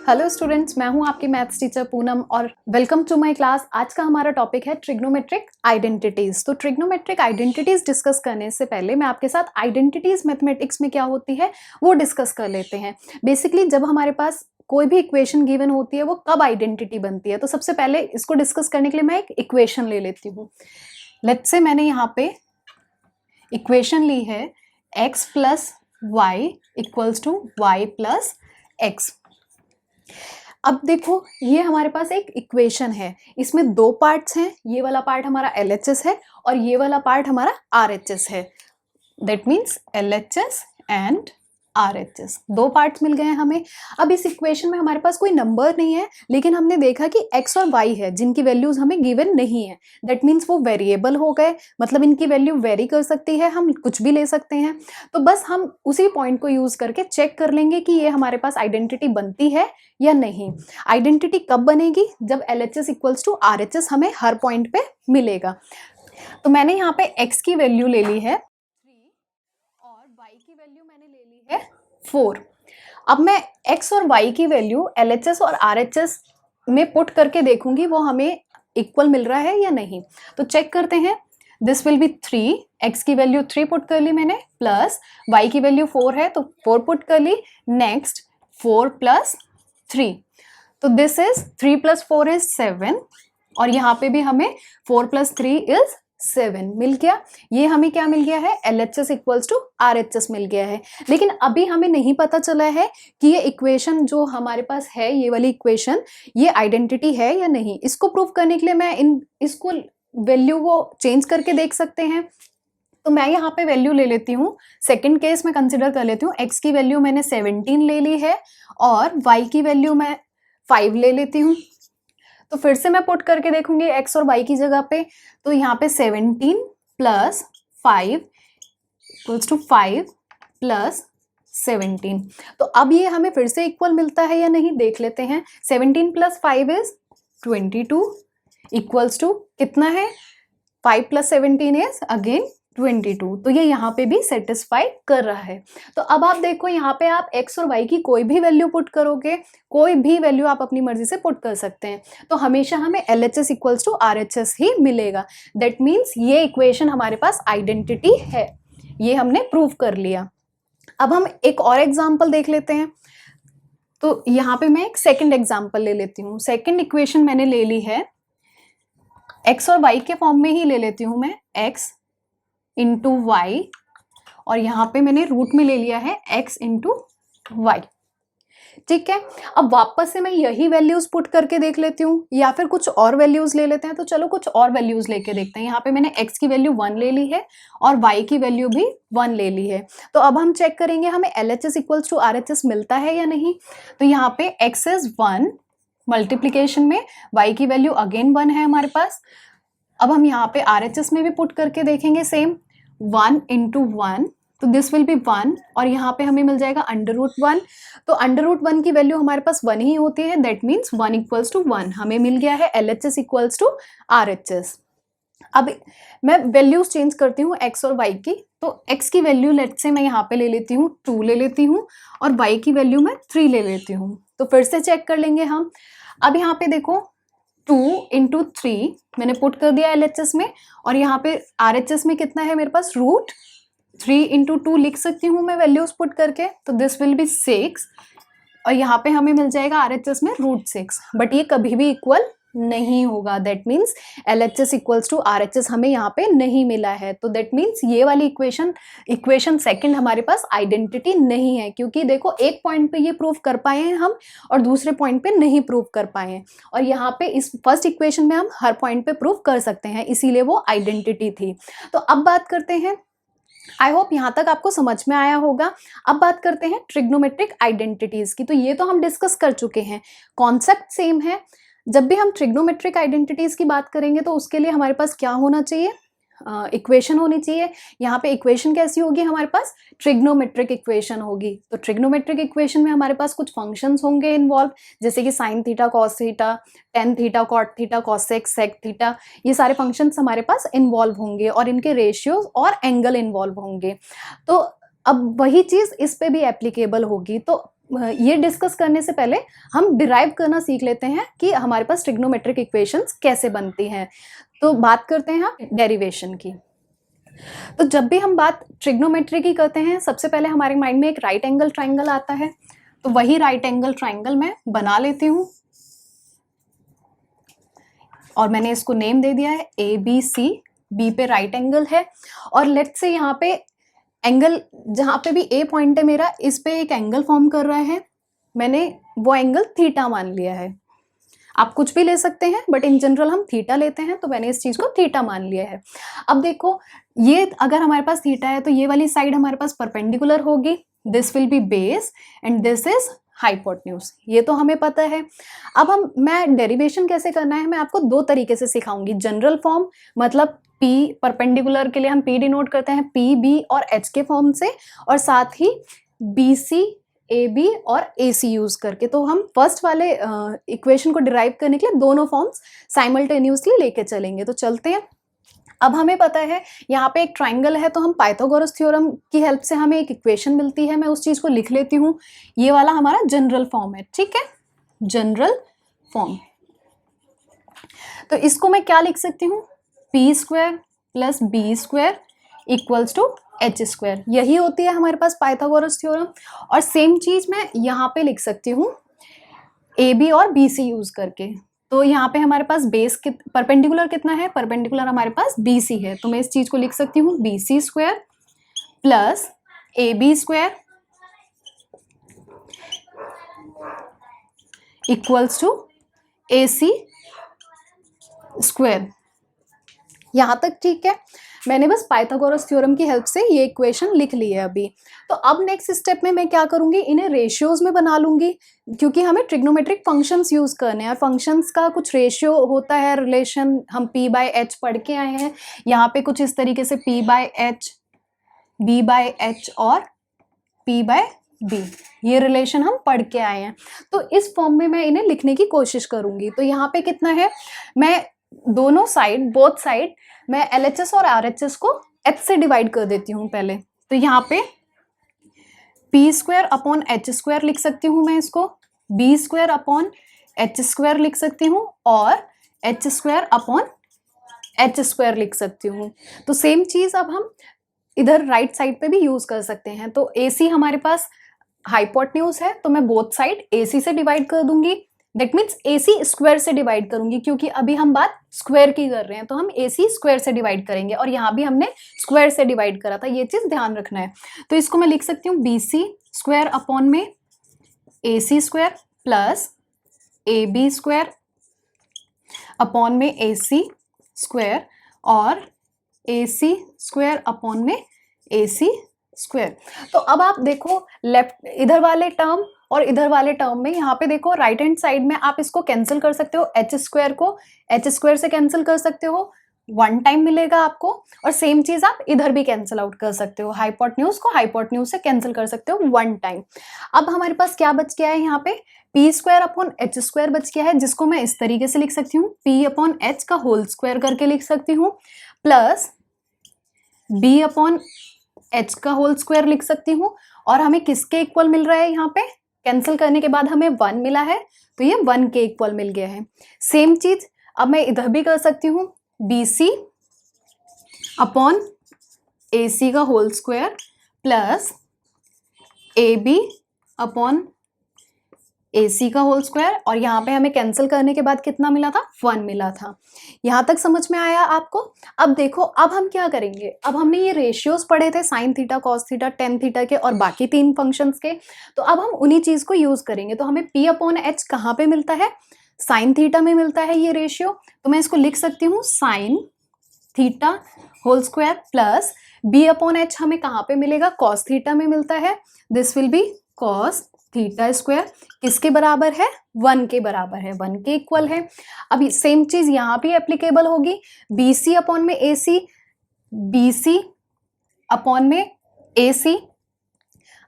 Hello students, मैं हूं आपकी मैथ्स टीचर पूनम और वेलकम टू माय क्लास। आज का हमारा टॉपिक है ट्रिग्नोमेट्रिक आइडेंटिटीज। तो ट्रिग्नोमेट्रिक आइडेंटिटीज डिस्कस करने से पहले मैं आपके साथ आइडेंटिटीज मैथमेटिक्स में क्या होती है वो डिस्कस कर लेते हैं। बेसिकली जब हमारे पास कोई भी इक्वेशन गिवन होती है वो कब आइडेंटिटी बनती है, तो सबसे पहले इसको डिस्कस करने के लिए मैं एक इक्वेशन ले लेती हूँ। लेट्स से मैंने यहाँ पे इक्वेशन ली है x plus Y equals to Y plus X. अब देखो ये हमारे पास एक इक्वेशन है, इसमें दो पार्ट्स हैं। ये वाला पार्ट हमारा LHS है और ये वाला पार्ट हमारा RHS है। That means LHS and RHS, दो पार्ट्स मिल गए हैं हमें। अब इस इक्वेशन में हमारे पास कोई नंबर नहीं है, लेकिन हमने देखा कि x और y है जिनकी वैल्यूज हमें गिवन नहीं है। दैट मीन्स वो वेरिएबल हो गए, मतलब इनकी वैल्यू वेरी कर सकती है, हम कुछ भी ले सकते हैं। तो बस हम उसी पॉइंट को यूज करके चेक कर लेंगे कि ये हमारे पास आइडेंटिटी बनती है या नहीं। आइडेंटिटी कब बनेगी? जब LHS इक्वल्स टू RHS हमें हर पॉइंट पे मिलेगा। तो मैंने यहाँ पे x की वैल्यू ले ली है 3 और y की वैल्यू मैंने ले ली है 4। अब मैं x और y की वैल्यू LHS और RHS में पुट करके देखूंगी वो हमें इक्वल मिल रहा है या नहीं। तो चेक करते हैं। दिस विल बी 3, x की वैल्यू 3 पुट कर ली मैंने, प्लस y की वैल्यू 4 है तो 4 पुट कर ली। नेक्स्ट 4 प्लस 3, तो दिस इज 3 प्लस 4 इज 7 और यहाँ पे भी हमें 4 प्लस 3 इज 7 मिल गया। ये हमें क्या मिल गया है? LHS इक्वल्स टू RHS मिल गया है। लेकिन अभी हमें नहीं पता चला है कि ये इक्वेशन जो हमारे पास है, ये वाली इक्वेशन, ये आइडेंटिटी है या नहीं। इसको प्रूव करने के लिए मैं इसको वैल्यू को चेंज करके देख सकते हैं। तो मैं यहाँ पे वैल्यू ले लेती हूँ, सेकंड केस में कंसिडर कर लेती हूँ। x की वैल्यू मैंने 17 ले ली है और y की वैल्यू मैं 5 ले लेती हूँ। तो फिर से मैं पुट करके देखूंगी x और y की जगह पे। तो यहाँ पे 17 प्लस 5 इक्वल्स टू 5 प्लस 17। तो अब ये हमें फिर से इक्वल मिलता है या नहीं देख लेते हैं। 17 प्लस 5 इज 22 इक्वल्स टू कितना है? 5 प्लस 17 इज अगेन 22। तो ये यहाँ पे भी सेटिस्फाई कर रहा है। तो अब आप देखो यहाँ पे आप x और y की कोई भी वैल्यू पुट करोगे, कोई भी वैल्यू आप अपनी मर्जी से पुट कर सकते हैं, तो हमेशा हमें LHS इक्वल्स टू RHS ही मिलेगा। दैट मीन्स ये इक्वेशन हमारे पास आइडेंटिटी है, ये हमने प्रूव कर लिया। अब हम एक और एग्जाम्पल देख लेते हैं। तो यहाँ पे मैं एक सेकेंड एग्जाम्पल ले लेती हूँ। सेकेंड इक्वेशन मैंने ले ली है, x और y के फॉर्म में ही ले लेती हूँ मैं, x इंटू वाई और यहाँ पे मैंने रूट में ले लिया है x इंटू वाई। ठीक है, अब वापस से मैं यही वैल्यूज पुट करके देख लेती हूँ या फिर कुछ और वैल्यूज ले लेते हैं। तो चलो कुछ और वैल्यूज लेके देखते हैं। यहाँ पे मैंने x की वैल्यू 1 ले ली है और y की वैल्यू भी 1 ले ली है। तो अब हम चेक करेंगे हमें LHS इक्वल्स टू RHS मिलता है या नहीं। तो यहाँ पे x इज 1, मल्टीप्लीकेशन में y की वैल्यू अगेन 1 है हमारे पास। अब हम यहाँ पे RHS में भी पुट करके देखेंगे सेम, 1 इंटू 1, तो दिस विल बी 1 और यहाँ पे हमें मिल जाएगा अंडर रूट 1। तो अंडर रूट 1 की वैल्यू हमारे पास 1 ही होती है। दैट मीन्स 1 इक्वल्स टू 1 हमें मिल गया है LHS इक्वल्स टू RHS। अब मैं वैल्यूज चेंज करती हूँ x और y की। तो x की वैल्यू लेट्स से मैं यहाँ पे ले लेती हूँ 2 ले लेती हूँ और y की वैल्यू मैं 3 ले लेती हूँ। तो फिर से चेक कर लेंगे हम। अब यहाँ पे देखो 2 इंटू 3 मैंने पुट कर दिया LHS में और यहाँ पे RHS में कितना है मेरे पास? रूट 3 इंटू 2 लिख सकती हूँ मैं वैल्यूज पुट करके। तो दिस विल बी 6 और यहाँ पे हमें मिल जाएगा RHS में रूट 6, बट ये कभी भी इक्वल नहीं होगा। That means LHS equals to RHS हमें यहाँ पे नहीं मिला है। तो दैट मीन्स ये वाली इक्वेशन सेकंड हमारे पास आइडेंटिटी नहीं है, क्योंकि देखो एक पॉइंट पे ये प्रूव कर पाए हैं हम और दूसरे पॉइंट पे नहीं प्रूव कर पाए हैं। और यहाँ पे इस फर्स्ट इक्वेशन में हम हर पॉइंट पे प्रूव कर सकते हैं, इसीलिए वो आइडेंटिटी थी। तो अब बात करते हैं, आई होप यहाँ तक आपको समझ में आया होगा। अब बात करते हैं ट्रिग्नोमेट्रिक आइडेंटिटीज की। तो ये तो हम डिस्कस कर चुके हैं, कॉन्सेप्ट सेम है। जब भी हम ट्रिग्नोमेट्रिक आइडेंटिटीज की बात करेंगे तो उसके लिए हमारे पास क्या होना चाहिए? इक्वेशन होनी चाहिए। यहाँ पे इक्वेशन कैसी होगी हमारे पास? ट्रिग्नोमेट्रिक इक्वेशन होगी। तो ट्रिग्नोमेट्रिक इक्वेशन में हमारे पास कुछ फंक्शंस होंगे इन्वॉल्व, जैसे कि sine theta, cos theta, tan theta, cot theta, cosec, sec theta, ये सारे फंक्शंस हमारे पास इन्वॉल्व होंगे और इनके रेशियोज और एंगल इन्वॉल्व होंगे। तो अब वही चीज इस पे भी एप्लीकेबल होगी। तो ये डिस्कस करने से पहले हम डिराइव करना सीख लेते हैं कि हमारे पास ट्रिग्नोमेट्रिक इक्वेशंस कैसे बनती हैं। तो बात करते हैं हम डेरिवेशन की। तो जब भी हम बात ट्रिग्नोमेट्री की करते हैं, सबसे पहले हमारे माइंड में एक राइट एंगल ट्राइंगल आता है। तो वही राइट एंगल ट्राइंगल मैं बना लेती हूँ और मैंने इसको नेम दे दिया है ABC। बी पे राइट एंगल है और लेट्स से यहाँ पे एंगल जहाँ पे भी A पॉइंट है मेरा, इस पे एक एंगल फॉर्म कर रहा है, मैंने वो एंगल थीटा मान लिया है। आप कुछ भी ले सकते हैं बट इन जनरल हम थीटा लेते हैं, तो मैंने इस चीज को थीटा मान लिया है। अब देखो, ये अगर हमारे पास थीटा है तो ये वाली साइड हमारे पास परपेंडिकुलर होगी, this will B base and this is hypotenuse, ये तो हमें पता है। अब मैं डेरिवेशन कैसे करना है मैं आपको दो तरीके से सिखाऊंगी। जनरल फॉर्म मतलब P परपेंडिकुलर के लिए हम P डिनोट करते हैं P, B और H के फॉर्म से, और साथ ही BC, AB और AC यूज करके। तो हम फर्स्ट वाले इक्वेशन को डिराइव करने के लिए दोनों फॉर्म्स साइमल्टेनियसली लेके चलेंगे। तो चलते हैं। अब हमें पता है यहाँ पे एक ट्राइंगल है, तो हम पाइथागोरस थ्योरम की हेल्प से हमें एक इक्वेशन मिलती है, मैं उस चीज को लिख लेती हूँ। ये वाला हमारा जनरल फॉर्म है, ठीक है, जनरल फॉर्म। तो इसको मैं क्या लिख सकती हूँ, P square plus B square equals to H square, यही होती है हमारे पास पाइथागोरस थ्योरम। और सेम चीज मैं यहाँ पे लिख सकती हूँ ए बी और बी सी यूज करके। तो यहाँ पे हमारे पास बेस परपेंडिकुलर कितना है, परपेंडिकुलर हमारे पास बी सी है, तो मैं इस चीज को लिख सकती हूँ B C square plus A B square equals to A C square. यहां तक ठीक है, मैंने बस पाइथागोरस थ्योरम की हेल्प से ये इक्वेशन लिख ली है अभी। तो अब नेक्स्ट स्टेप में मैं क्या करूंगी, इन्हें रेशियोज में बना लूंगी, क्योंकि हमें ट्रिग्नोमेट्रिक फंक्शंस यूज करने हैं और फंक्शंस का कुछ रेशियो होता है, रिलेशन हम P/H पढ़ के आए हैं। यहाँ पे कुछ इस तरीके से P/H, B/H और P/B, ये रिलेशन हम पढ़ के आए हैं। तो इस फॉर्म में मैं इन्हें लिखने की कोशिश करूंगी। तो यहाँ पे कितना है, मैं दोनों साइड, बोथ साइड, मैं LHS और RHS को H से डिवाइड कर देती हूँ पहले। तो यहाँ पे P square upon H square लिख सकती हूँ मैं इसको, B square upon H square लिख सकती हूँ और H square upon H square लिख सकती हूँ। तो सेम चीज अब हम इधर राइट साइड पे भी यूज कर सकते हैं। तो AC हमारे पास हाइपोटेन्यूज है, तो मैं बोथ साइड AC से डिवाइड कर दूंगी, दैट मीन्स AC स्क्वायर से डिवाइड करूंगी, क्योंकि अभी हम बात स्क्वायर की कर रहे हैं, तो हम AC स्क्वायर से डिवाइड करेंगे, और यहाँ भी हमने स्क्वायर से डिवाइड करा था, ये चीज ध्यान रखना है। तो इसको मैं लिख सकती हूँ BC स्क्वायर अपॉन में AC square plus AB square upon में AC स्क्वायर और AC स्क्वायर अपॉन में AC स्क्वायर। तो अब आप देखो, लेफ्ट इधर वाले टर्म और इधर वाले टर्म में, यहाँ पे देखो राइट हैंड साइड में आप इसको कैंसिल कर सकते हो, H स्क्वायर को H स्क्वायर से कैंसिल कर सकते हो, 1 टाइम मिलेगा आपको। और सेम चीज आप इधर भी कैंसिल आउट कर सकते हो, हाइपोटेन्यूज को हाइपोटेन्यूज से कैंसिल कर सकते हो 1 टाइम। अब हमारे पास क्या बच गया है, यहाँ पे P square upon H square बच गया है, जिसको मैं इस तरीके से लिख सकती हूँ, P अपॉन H का होल स्क्वायर करके लिख सकती हूँ, प्लस B अपॉन H का होल स्क्वायर लिख सकती हूँ। और हमें किसके इक्वल मिल रहा है, यहाँ पे कैंसिल करने के बाद हमें 1 मिला है, तो ये 1 के इक्वल मिल गया है। सेम चीज अब मैं इधर भी कर सकती हूँ, BC अपॉन AC का whole square plus AB upon AC का होल स्क्वायर, और यहाँ पे हमें कैंसिल करने के बाद कितना मिला था, 1 मिला था। यहाँ तक समझ में आया आपको। अब देखो, अब हम क्या करेंगे, अब हमने ये रेशियोज पढ़े थे sign theta, cos theta, tan theta के और बाकी 3 फंक्शंस के, तो अब हम उन्हीं चीज को यूज करेंगे। तो हमें P अपॉन H कहाँ पे मिलता है, साइन थीटा में मिलता है ये रेशियो, तो मैं इसको लिख सकती हूँ sine theta whole square plus B upon H हमें कहाँ पे मिलेगा, कॉस थीटा में मिलता है, this will B cos theta square, किसके बराबर है, 1 के बराबर है, 1 के इक्वल है। अभी सेम चीज यहाँ भी एप्लीकेबल होगी, BC अपॉन में AC, BC अपॉन में AC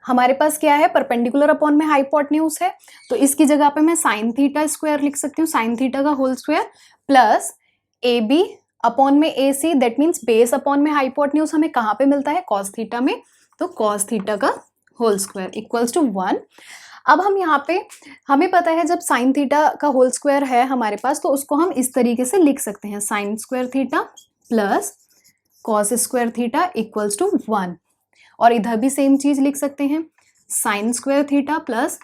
हमारे पास क्या है, परपेंडिकुलर अपॉन में हाइपोटेन्यूज है, तो इसकी जगह पे मैं साइन थीटा स्क्वायर लिख सकती हूँ, साइन थीटा का whole square plus AB upon में AC, that means base upon में हाइपोटेन्यूज हमें कहाँ पे मिलता है, कॉस थीटा में, तो कॉस थीटा का होल स्क्वायर इक्वल्स टू 1। अब हम यहाँ पे हमें पता है जब साइन थीटा का होल स्क्वायर है हमारे पास तो उसको हम इस तरीके से लिख सकते हैं, sine square theta plus cos square theta equals to 1। और इधर भी सेम चीज लिख सकते हैं, sine square theta plus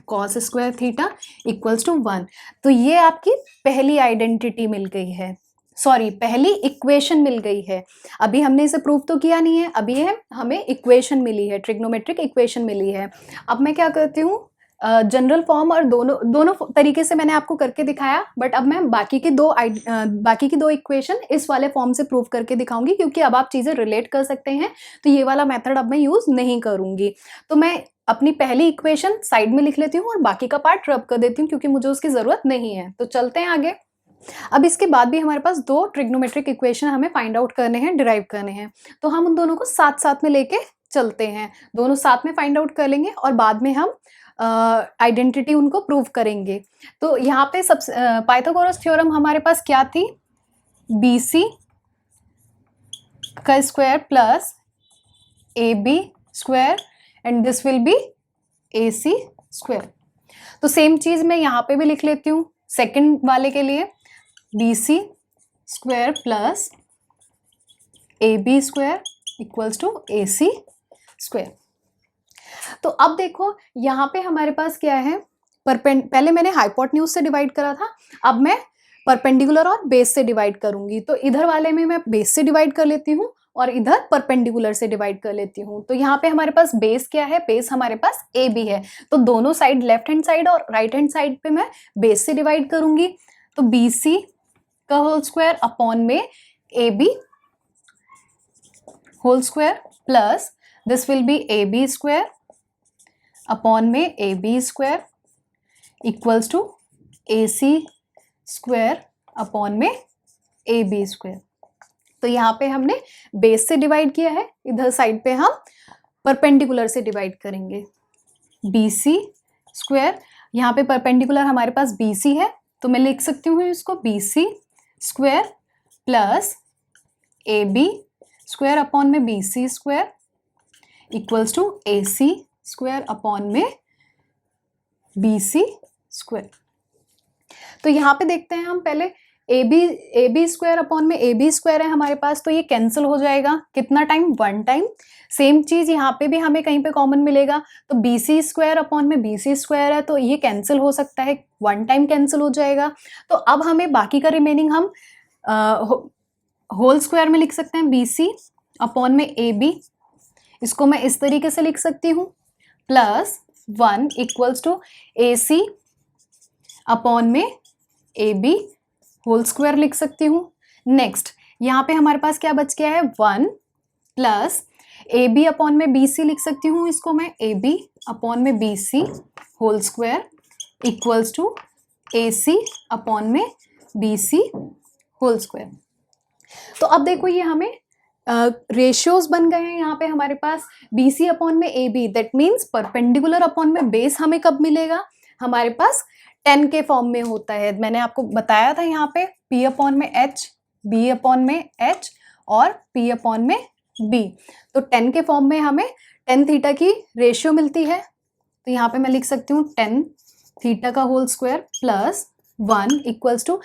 cos square theta equals to 1। तो ये आपकी पहली आइडेंटिटी मिल गई है, सॉरी पहली इक्वेशन मिल गई है। अभी हमने इसे प्रूव तो किया नहीं है, अभी है हमें इक्वेशन मिली है, ट्रिग्नोमेट्रिक इक्वेशन मिली है। अब मैं क्या करती हूँ, जनरल फॉर्म और दोनों तरीके से मैंने आपको करके दिखाया, बट अब मैं बाकी की दो इक्वेशन इस वाले फॉर्म से प्रूव करके दिखाऊंगी, क्योंकि अब आप चीज़ें रिलेट कर सकते हैं। तो ये वाला मेथड अब मैं यूज़ नहीं करूंगी। तो मैं अपनी पहली इक्वेशन साइड में लिख लेती हूँ और बाकी का पार्ट रब कर देती हूँ, क्योंकि मुझे उसकी ज़रूरत नहीं है। तो चलते हैं आगे। अब इसके बाद भी हमारे पास दो ट्रिग्नोमेट्रिक इक्वेशन हमें फाइंड आउट करने हैं, डिराइव करने हैं। तो हम उन दोनों को साथ साथ में लेके चलते हैं, दोनों साथ में फाइंड आउट कर लेंगे और बाद में हम आइडेंटिटी उनको प्रूव करेंगे। तो यहाँ पे सब पाइथागोरस थ्योरम हमारे पास क्या थी, BC का square plus AB square and this will be AC square. तो सेम चीज मैं यहाँ पे भी लिख लेती हूँ सेकंड वाले के लिए, BC square plus AB square equals to AC square. तो अब देखो यहाँ पे हमारे पास क्या है, पहले मैंने हाइपोटेन्यूज से डिवाइड करा था, अब मैं परपेंडिकुलर और बेस से डिवाइड करूंगी। तो इधर वाले में मैं बेस से डिवाइड कर लेती हूँ और इधर परपेंडिकुलर से डिवाइड कर लेती हूँ। तो यहाँ पे हमारे पास बेस क्या है, बेस हमारे पास AB है। तो दोनों साइड लेफ्ट हैंड साइड और राइट हैंड साइड पे मैं बेस से डिवाइड करूंगी। तो BC का होल स्क्वायर अपॉन में AB whole square plus this will be AB square upon में AB square equals to AC square upon में AB स्क्वायर। तो यहाँ पे हमने बेस से डिवाइड किया है, इधर साइड पे हम परपेंडिकुलर से डिवाइड करेंगे। BC स्क्वायर, यहाँ पे परपेंडिकुलर हमारे पास BC है, तो मैं लिख सकती हूँ इसको BC square plus AB square upon में BC square equals to AC square upon में BC स्क्वायर। तो यहाँ पे देखते हैं हम पहले AB स्क्वायर अपॉन में AB स्क्वायर है हमारे पास, तो ये कैंसिल हो जाएगा। कितना टाइम, 1 टाइम। सेम चीज यहाँ पे भी हमें कहीं पे कॉमन मिलेगा, तो BC स्क्वायर अपॉन में BC स्क्वायर है, तो ये कैंसिल हो सकता है, 1 टाइम कैंसिल हो जाएगा। तो अब हमें बाकी का रिमेनिंग हम होल स्क्वायर में लिख सकते हैं, BC अपॉन में AB, इसको मैं इस तरीके से लिख सकती हूँ, plus 1 equals to AC upon में AB होल स्क्वायर लिख सकती हूँ। नेक्स्ट यहाँ पे हमारे पास क्या बच गया है, 1 प्लस AB अपॉन में BC लिख सकती हूँ, इसको मैं AB अपॉन में BC whole square equals to AC upon में BC होल स्क्वायर। तो अब देखो ये हमें रेशियोज बन गए हैं यहाँ पे हमारे पास, BC अपॉन में AB, that means perpendicular upon में बेस हमें कब मिलेगा, हमारे पास 10 के फॉर्म में होता है। मैंने आपको बताया था यहाँ पे P अपॉन में H, B अपॉन में H और P अपॉन में B। तो 10 के फॉर्म में हमें 10 थीटा की रेशियो मिलती है। तो यहाँ पे मैं लिख सकती हूँ 10 थीटा का whole square plus 1 equals to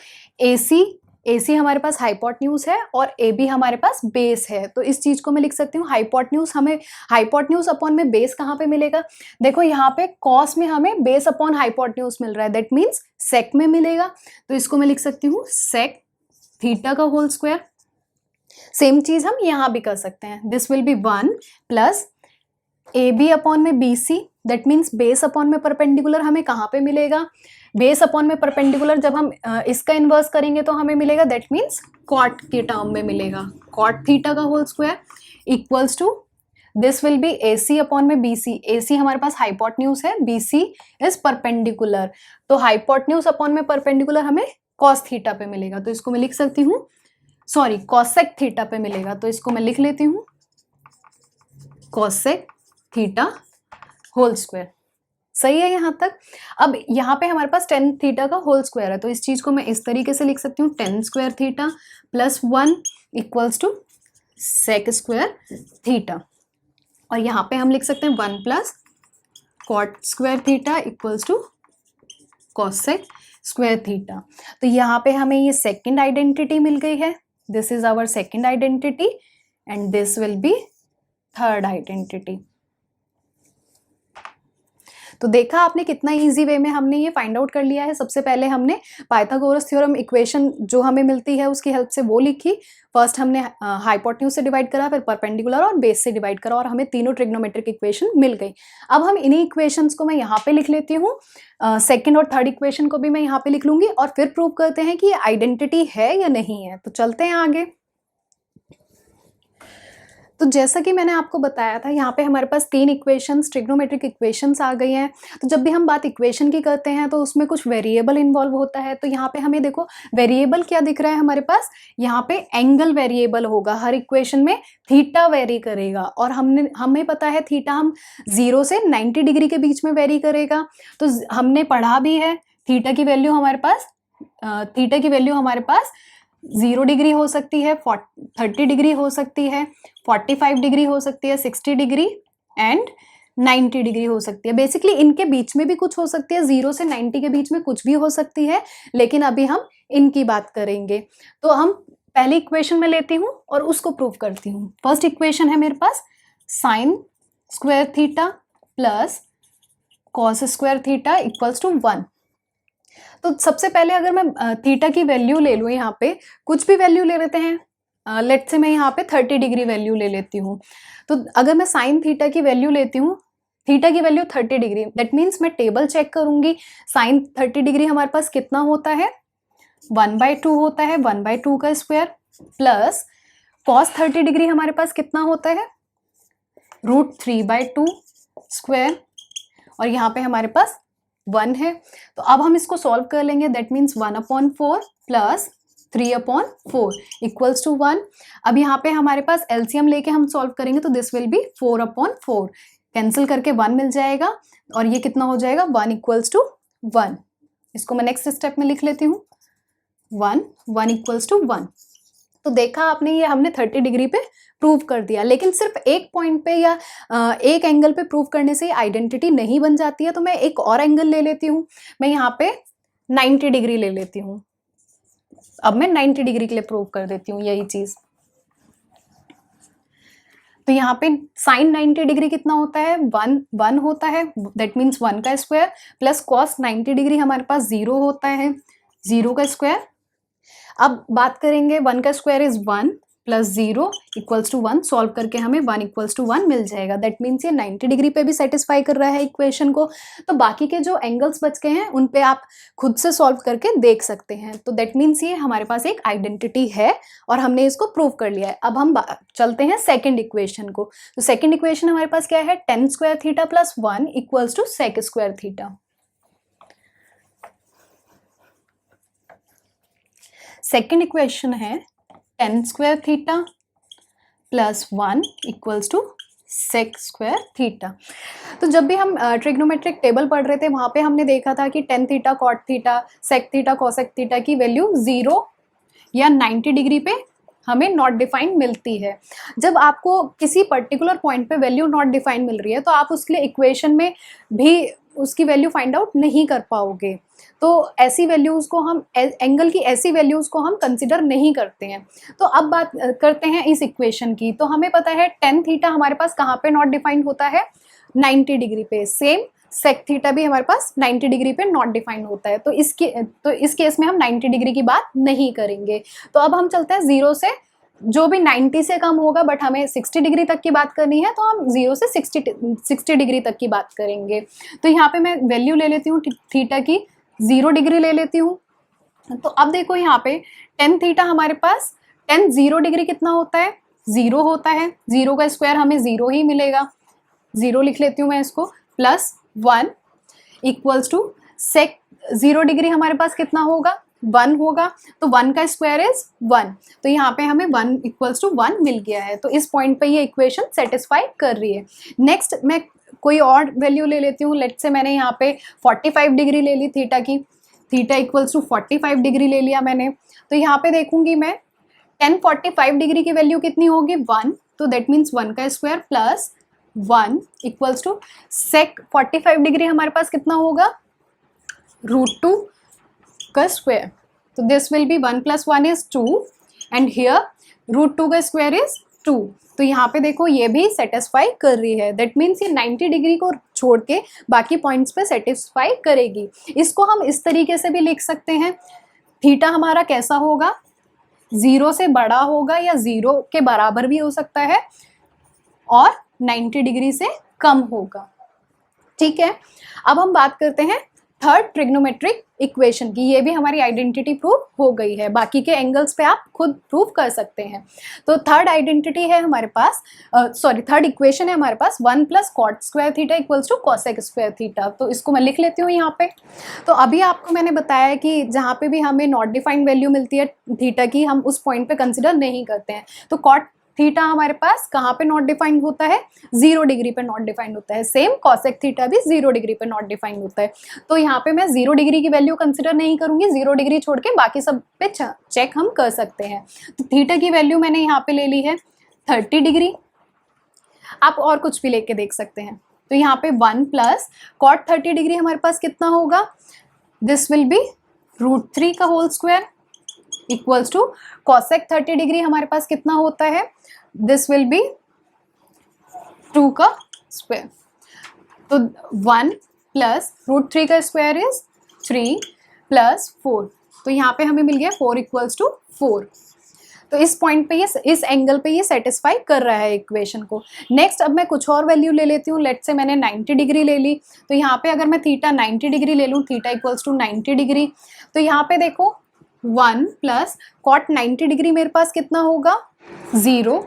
AC हमारे पास हाइपोटेन्यूज है और AB हमारे पास बेस है। तो इस चीज को मैं लिख सकती हूँ हाइपोटेन्यूज, हमें हाइपोटेन्यूज अपॉन में बेस कहाँ पे मिलेगा, देखो यहाँ पे कॉस में हमें बेस अपॉन हाइपोटेन्यूज मिल रहा है, दैट मीन्स सेक में मिलेगा। तो इसको मैं लिख सकती हूँ सेक थीटा का होल स्क्वायर। सेम चीज हम यहाँ भी कर सकते हैं, this will be 1 plus AB upon में BC, that means base upon में परपेंडिकुलर हमें कहाँ पे मिलेगा, बेस अपॉन में परपेंडिकुलर जब हम इसका इन्वर्स करेंगे तो हमें मिलेगा, दैट मीन्स कॉट के टर्म में मिलेगा, कॉट थीटा का whole square equals to this will be AC upon में BC। AC हमारे पास हाइपोटेन्यूज है, BC इज परपेंडिकुलर, तो हाइपोटेन्यूज अपॉन में परपेंडिकुलर हमें कॉस थीटा पे मिलेगा। तो इसको मैं लिख सकती हूँ, सॉरी कॉसेक थीटा पे मिलेगा, तो इसको मैं लिख लेती हूँ कॉसेक थीटा होल स्क्वायर। सही है यहाँ तक। अब यहाँ पे हमारे पास 10 थीटा का होल स्क्वायर है, तो इस चीज को मैं इस तरीके से लिख सकती हूँ 10 square theta plus 1 equals to sec square theta. और यहाँ पे हम लिख सकते हैं 1 plus cot square theta equals to cosec square theta. तो यहाँ पे हमें ये सेकंड आइडेंटिटी मिल गई है, this is our second identity and this will be third identity. तो देखा आपने कितना इजी वे में हमने ये फाइंड आउट कर लिया है। सबसे पहले हमने पाइथागोरस थ्योरम इक्वेशन जो हमें मिलती है उसकी हेल्प से वो लिखी। फर्स्ट हमने हाइपोटेन्यूज से डिवाइड करा, फिर परपेंडिकुलर और बेस से डिवाइड करा और हमें तीनों ट्रिग्नोमेट्रिक इक्वेशन मिल गई। अब हम इन्हीं इक्वेशंस को मैं यहाँ पे लिख लेती हूँ, सेकेंड और थर्ड इक्वेशन को भी मैं यहाँ पे लिख लूंगी और फिर प्रूव करते हैं कि ये आइडेंटिटी है या नहीं है। तो चलते हैं आगे। तो जैसा कि मैंने आपको बताया था, यहाँ पे हमारे पास तीन इक्वेशंस, ट्रिग्नोमेट्रिक इक्वेशंस आ गई हैं। तो जब भी हम बात इक्वेशन की करते हैं तो उसमें कुछ वेरिएबल इन्वॉल्व होता है। तो यहाँ पे हमें देखो वेरिएबल क्या दिख रहा है हमारे पास, यहाँ पे एंगल वेरिएबल होगा। हर इक्वेशन में थीटा वेरी करेगा और हमें पता है थीटा हम 0 से 90 डिग्री के बीच में वेरी करेगा। तो हमने पढ़ा भी है थीटा की वैल्यू हमारे पास 0 डिग्री हो सकती है, 30 डिग्री हो सकती है, 45 डिग्री हो सकती है, 60 डिग्री एंड 90 डिग्री हो सकती है। बेसिकली इनके बीच में भी कुछ हो सकती है, 0 से 90 के बीच में कुछ भी हो सकती है, लेकिन अभी हम इनकी बात करेंगे। तो हम पहली इक्वेशन में लेती हूँ और उसको प्रूव करती हूँ। फर्स्ट इक्वेशन है मेरे पास sine square theta plus cos square theta equals to 1। तो सबसे पहले अगर मैं थीटा की वैल्यू ले लूँ, यहाँ पे कुछ भी वैल्यू ले लेते हैं, लेट्स से मैं यहाँ पे 30 डिग्री वैल्यू ले लेती हूँ। तो अगर मैं साइन थीटा की वैल्यू लेती हूँ, थीटा की वैल्यू 30 डिग्री, दैट मीन्स मैं टेबल चेक करूंगी। साइन 30 डिग्री हमारे पास कितना होता है, 1/2 होता है, 1/2 का स्क्वायर, प्लस कॉस 30 डिग्री हमारे पास कितना होता है, √3/2 स्क्वायर, और यहाँ पे हमारे पास 1 है। तो अब हम इसको सॉल्व कर लेंगे, that means 1/4 plus 3/4 equals to 1। अब यहाँ पे हमारे पास एलसीएम लेके हम सॉल्व करेंगे तो दिस विल बी 4/4, कैंसिल करके 1 मिल जाएगा और ये कितना हो जाएगा, 1 इक्वल्स टू 1। इसको मैं नेक्स्ट स्टेप में लिख लेती हूँ, 1 इक्वल्स टू 1। तो देखा आपने, ये हमने 30 डिग्री पे प्रूव कर दिया। लेकिन सिर्फ एक पॉइंट पे या एक एंगल पे प्रूव करने से आइडेंटिटी नहीं बन जाती है। तो मैं एक और एंगल ले लेती हूँ, मैं यहाँ पे 90 डिग्री ले लेती हूँ। अब मैं 90 डिग्री के लिए प्रूव कर देती हूँ यही चीज। तो यहाँ पे साइन 90 डिग्री कितना होता है, 1 होता है, दैट मीन्स 1 का स्क्वायर, प्लस कॉस 90 डिग्री हमारे पास 0 होता है, 0 का स्क्वायर। अब बात करेंगे 1 का square is 1 plus 0 equals to 1, solve करके हमें 1 इक्वल्स टू 1 मिल जाएगा। दैट मीन्स ये 90 डिग्री पे भी सेटिस्फाई कर रहा है इक्वेशन को। तो बाकी के जो एंगल्स बच गए हैं उन पे आप खुद से सॉल्व करके देख सकते हैं। तो दैट मीन्स ये हमारे पास एक आइडेंटिटी है और हमने इसको प्रूव कर लिया है। अब हम चलते हैं सेकेंड इक्वेशन को। तो सेकेंड इक्वेशन हमारे पास क्या है, tan square theta plus 1 equals to sec square theta. Second equation है tan square theta plus 1 equals to sec square theta. तो जब भी हम ट्रिग्नोमेट्रिक टेबल पढ़ रहे थे वहां पे हमने देखा था कि tan theta, cot theta, sec theta, cosec theta की वैल्यू 0 या 90 डिग्री पे हमें नॉट डिफाइंड मिलती है। जब आपको किसी पर्टिकुलर पॉइंट पे वैल्यू नॉट डिफाइंड मिल रही है तो आप उसके लिए इक्वेशन में भी उसकी वैल्यू फाइंड आउट नहीं कर पाओगे। तो ऐसी वैल्यूज को हम, एंगल की ऐसी वैल्यूज को हम कंसिडर नहीं करते हैं। तो अब बात करते हैं इस इक्वेशन की। तो हमें पता है tan थीटा हमारे पास कहाँ पे नॉट डिफाइंड होता है, 90 डिग्री पे। सेम sec थीटा भी हमारे पास 90 डिग्री पे नॉट डिफाइंड होता है। तो इस केस में हम 90 डिग्री की बात नहीं करेंगे। तो अब हम चलते हैं 0 से, जो भी 90 से कम होगा बट हमें 60 डिग्री तक की बात करनी है तो हम 0 से 60 डिग्री तक की बात करेंगे। तो यहाँ पे मैं वैल्यू ले लेती हूँ थीटा की, 0 डिग्री ले लेती हूँ। तो अब देखो यहाँ पे tan थीटा हमारे पास, tan 0 डिग्री कितना होता है, 0 होता है, 0 का स्क्वायर हमें 0 ही मिलेगा, 0 लिख लेती हूँ मैं इसको, plus 1 equals to sec 0 degree हमारे पास कितना होगा, 1 होगा। तो 1 का स्क्वायर इज 1, तो यहाँ पे हमें 1 इक्वल्स टू 1 मिल गया है। तो इस पॉइंट पे ये इक्वेशन सेटिस्फाई कर रही है। नेक्स्ट मैं कोई और वैल्यू ले लेती हूँ। लेट्स से मैंने यहाँ पे 45 डिग्री ले ली थीटा की, थीटा इक्वल्स टू 45 डिग्री ले लिया मैंने। तो यहाँ पे देखूंगी मैं tan 45 डिग्री की वैल्यू कितनी होगी, 1, तो दैट मीन्स 1 का square plus 1 equals to sec 45 degree हमारे पास कितना होगा, √2 का स्क्वायर। तो this will be 1 + 1 is 2 and here √2 का स्क्वायर इज 2। तो यहाँ पे देखो ये भी सेटिस्फाई कर रही है, दैट मीन्स ये 90 डिग्री को छोड़ के बाकी पॉइंट्स पे सेटिस्फाई करेगी। इसको हम इस तरीके से भी लिख सकते हैं, थीटा हमारा कैसा होगा, 0 से बड़ा होगा या 0 के बराबर भी हो सकता है और 90 डिग्री से कम होगा। ठीक है, अब हम बात करते हैं थर्ड ट्रिग्नोमेट्रिक इक्वेशन की। ये भी हमारी आइडेंटिटी प्रूव हो गई है, बाकी के एंगल्स पे आप खुद प्रूव कर सकते हैं। तो थर्ड आइडेंटिटी है हमारे पास, थर्ड इक्वेशन है हमारे पास 1 + cot² theta equals to cosec² theta. तो इसको मैं लिख लेती हूँ यहाँ पे। तो अभी आपको मैंने बताया कि जहाँ पे भी हमें नॉट डिफाइंड वैल्यू मिलती है थीटा की, हम उस पॉइंट पे कंसिडर नहीं करते हैं। तो कॉट थीटा हमारे पास कहाँ पे नॉट डिफाइंड होता है, 0 डिग्री पे नॉट डिफाइंड होता है। सेम कॉसेक थीटा भी 0 डिग्री पे नॉट डिफाइंड होता है। तो यहाँ पे मैं 0 डिग्री की वैल्यू कंसिडर नहीं करूंगी, 0 डिग्री छोड़ के बाकी सब पे चेक हम कर सकते हैं। तो थीटा की वैल्यू मैंने यहाँ पे ले ली है 30 डिग्री, आप और कुछ भी लेके देख सकते हैं। तो यहाँ पे 1 + cot 30 डिग्री हमारे पास कितना होगा, दिस विल बी √3 का whole square equals to cosec 30 degree हमारे पास कितना होता है, दिस विल बी 2 का स्क्वायर। तो 1 + √3 का स्क्वायर इज 3 + 4। तो यहाँ पे हमें मिल गया 4 इक्वल्स टू 4। तो इस पॉइंट पे ये, इस एंगल पे ये सेटिस्फाई कर रहा है इक्वेशन को। नेक्स्ट अब मैं कुछ और वैल्यू ले लेती हूँ। लेट से मैंने 90 डिग्री ले ली, तो यहाँ पे अगर मैं थीटा 90 डिग्री ले लूँ, थीटा इक्वल्स टू 90 डिग्री, तो यहाँ पे देखो 1 + cot 90 डिग्री मेरे पास कितना होगा, 0,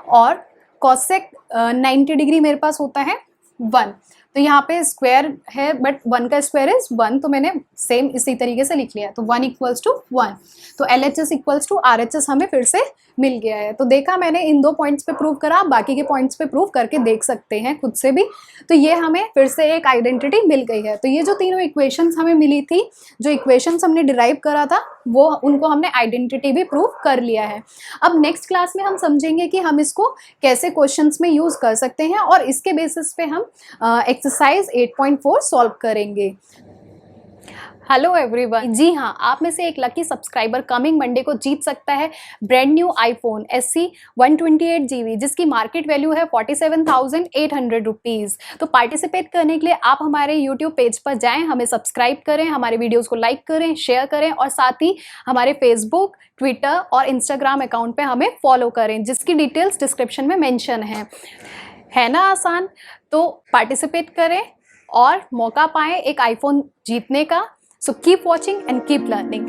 और cosec 90 डिग्री मेरे पास होता है 1। तो यहाँ पे स्क्वायर है बट 1 का स्क्वायर इज 1, तो मैंने सेम इसी तरीके से लिख लिया। तो 1 इक्वल्स टू 1, तो LHS इक्वल्स टू RHS हमें फिर से मिल गया है। तो देखा मैंने इन 2 पॉइंट्स पे प्रूव करा, बाकी के पॉइंट्स पे प्रूव करके देख सकते हैं खुद से भी। तो ये हमें फिर से एक आइडेंटिटी मिल गई है। तो ये जो तीनों इक्वेशंस हमें मिली थी, जो इक्वेशंस हमने डिराइव करा था, वो उनको हमने आइडेंटिटी भी प्रूव कर लिया है। अब नेक्स्ट क्लास में हम समझेंगे कि हम इसको कैसे क्वेश्चंस में यूज कर सकते हैं, और इसके बेसिस पे हम एक्सरसाइज 8.4 सॉल्व करेंगे। हेलो एवरीवन, जी हाँ, आप में से एक लकी सब्सक्राइबर कमिंग मंडे को जीत सकता है brand new iPhone SE 128GB, जिसकी मार्केट वैल्यू है 47,800 रुपीज़। तो पार्टिसिपेट करने के लिए आप हमारे यूट्यूब पेज पर जाएं, हमें सब्सक्राइब करें, हमारे वीडियोज़ को लाइक करें, शेयर करें, और साथ ही हमारे फेसबुक, ट्विटर और इंस्टाग्राम अकाउंट पर हमें फॉलो करें, जिसकी डिटेल्स डिस्क्रिप्शन में मेंशन है ना आसान। तो पार्टिसिपेट करें और मौका पाएं एक iPhone जीतने का। So keep watching and keep learning.